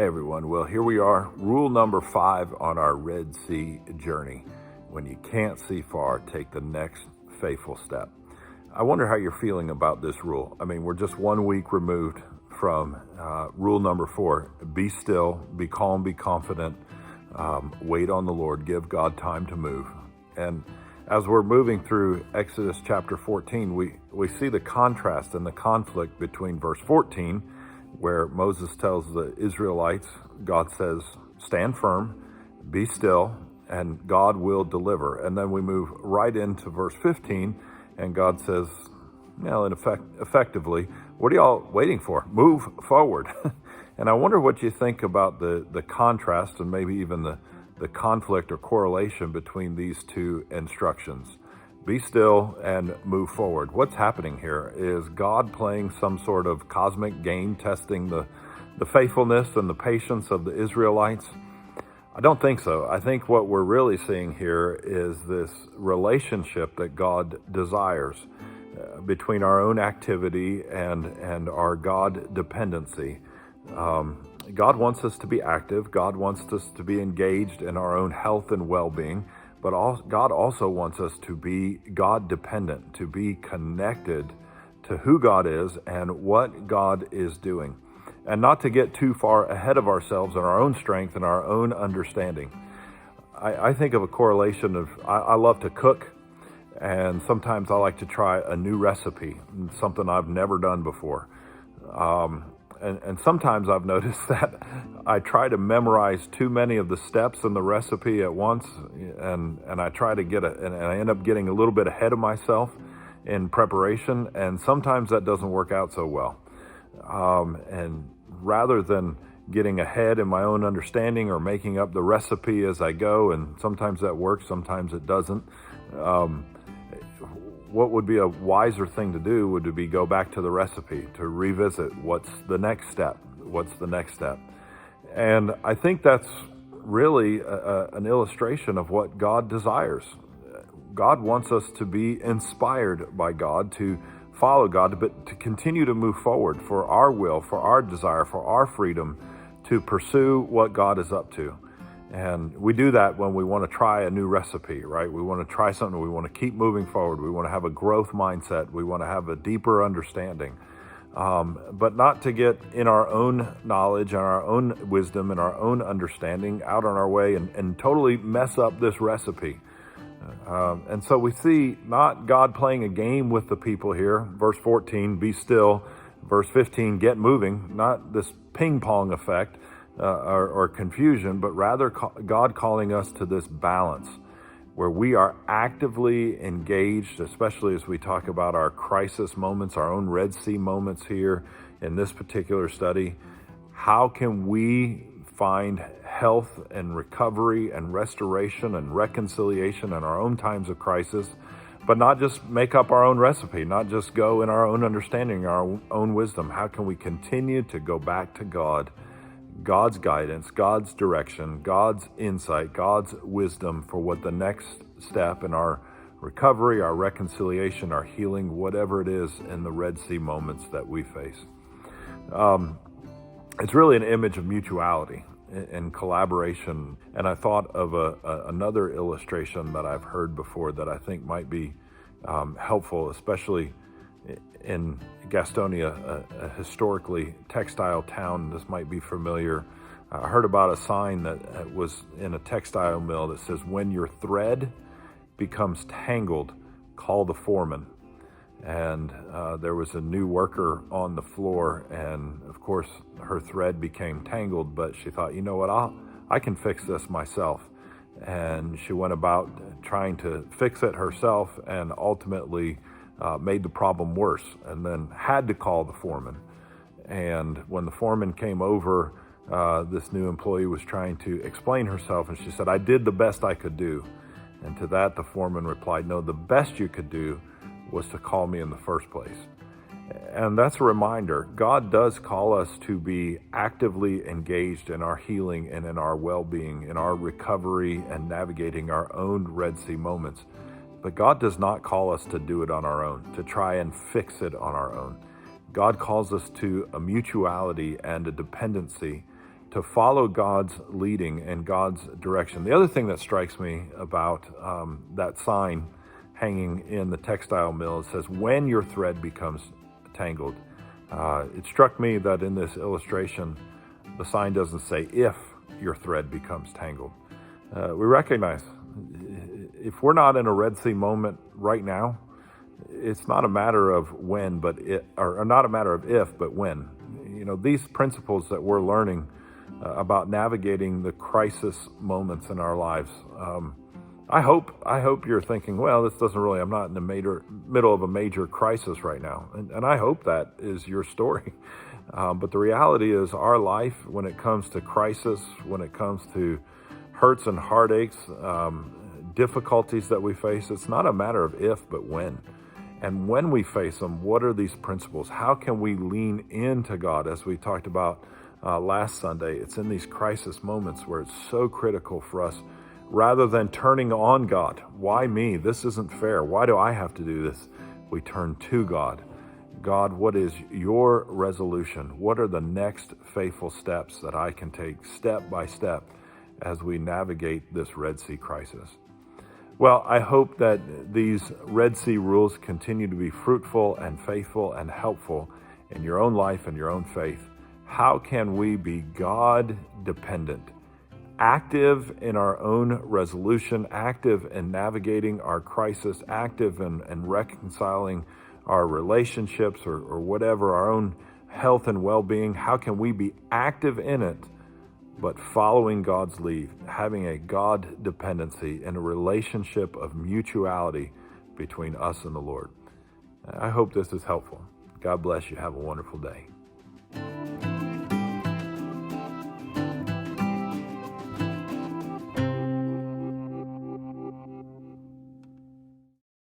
Hey everyone, well here we are, rule number 5 on our Red Sea journey. When you can't see far, take the next faithful step. I wonder how you're feeling about this rule. I mean, we're just 1 week removed from rule number 4. Be still, be calm, be confident, wait on the Lord, give God time to move. And as we're moving through Exodus chapter 14, we see the contrast and the conflict between verse 14, where Moses tells the Israelites, God says, stand firm, be still, and God will deliver. And then we move right into verse 15, and God says, effectively, what are y'all waiting for? Move forward. And I wonder what you think about the contrast and maybe even the conflict or correlation between these two instructions. Be still and move forward. What's happening here? Is God playing some sort of cosmic game, testing the faithfulness and the patience of the Israelites? I don't think so. I think what we're really seeing here is this relationship that God desires between our own activity and our God dependency. God wants us to be active. God wants us to be engaged in our own health and well-being. But God also wants us to be God dependent, to be connected to who God is and what God is doing, and not to get too far ahead of ourselves in our own strength and our own understanding. I think of a correlation of, I love to cook, and sometimes I like to try a new recipe, something I've never done before. And sometimes I've noticed that I try to memorize too many of the steps in the recipe at once, and I try to and I end up getting a little bit ahead of myself in preparation, and sometimes that doesn't work out so well. And rather than getting ahead in my own understanding or making up the recipe as I go, and sometimes that works, sometimes it doesn't, what would be a wiser thing to do would be go back to the recipe, to revisit what's the next step, And I think that's really an illustration of what God desires. God wants us to be inspired by God, to follow God, but to continue to move forward for our will, for our desire, for our freedom, to pursue what God is up to. And we do that when we want to try a new recipe, right? We want to try something. We want to keep moving forward. We want to have a growth mindset. We want to have a deeper understanding, but not to get in our own knowledge and our own wisdom and our own understanding out on our way and totally mess up this recipe. And so we see not God playing a game with the people here. Verse 14, be still. Verse 15, get moving. Not this ping pong effect. Or confusion, but rather God calling us to this balance where we are actively engaged, especially as we talk about our crisis moments, our own Red Sea moments here in this particular study. How can we find health and recovery and restoration and reconciliation in our own times of crisis, but not just make up our own recipe, not just go in our own understanding, our own wisdom? How can we continue to go back to God, God's guidance, God's direction, God's insight, God's wisdom for what the next step in our recovery, our reconciliation, our healing, whatever it is in the Red Sea moments that we face. It's really an image of mutuality and collaboration. And I thought of another illustration that I've heard before that I think might be helpful, especially in Gastonia, a historically textile town. This might be familiar. I heard about a sign that was in a textile mill that says, when your thread becomes tangled, call the foreman. And there was a new worker on the floor, and of course her thread became tangled, but she thought, you know what, I can fix this myself. And she went about trying to fix it herself, and ultimately made the problem worse, and then had to call the foreman. And when the foreman came over, this new employee was trying to explain herself, and she said, I did the best I could do. And to that, the foreman replied, no, the best you could do was to call me in the first place. And that's a reminder. God does call us to be actively engaged in our healing and in our well-being, in our recovery and navigating our own Red Sea moments. But God does not call us to do it on our own, to try and fix it on our own. God calls us to a mutuality and a dependency to follow God's leading and God's direction. The other thing that strikes me about that sign hanging in the textile mill, it says, when your thread becomes tangled. It struck me that in this illustration, the sign doesn't say if your thread becomes tangled. We recognize if we're not in a Red Sea moment right now, it's not a matter of when, or not a matter of if, but when. You know, these principles that we're learning about navigating the crisis moments in our lives. I hope you're thinking, well, this doesn't really, I'm not in the middle of a major crisis right now. And I hope that is your story. But the reality is our life, when it comes to crisis, when it comes to hurts and heartaches, difficulties that we face, it's not a matter of if, but when. And when we face them, what are these principles? How can we lean into God? As we talked about last Sunday, it's in these crisis moments where it's so critical for us, rather than turning on God. Why me? This isn't fair. Why do I have to do this? We turn to God. God, what is your resolution? What are the next faithful steps that I can take step by step as we navigate this Red Sea crisis? Well, I hope that these Red Sea rules continue to be fruitful and faithful and helpful in your own life and your own faith. How can we be God dependent, active in our own resolution, active in navigating our crisis, active in reconciling our relationships or whatever, our own health and well-being? How can we be active in it, but following God's lead, having a God dependency and a relationship of mutuality between us and the Lord? I hope this is helpful. God bless you. Have a wonderful day.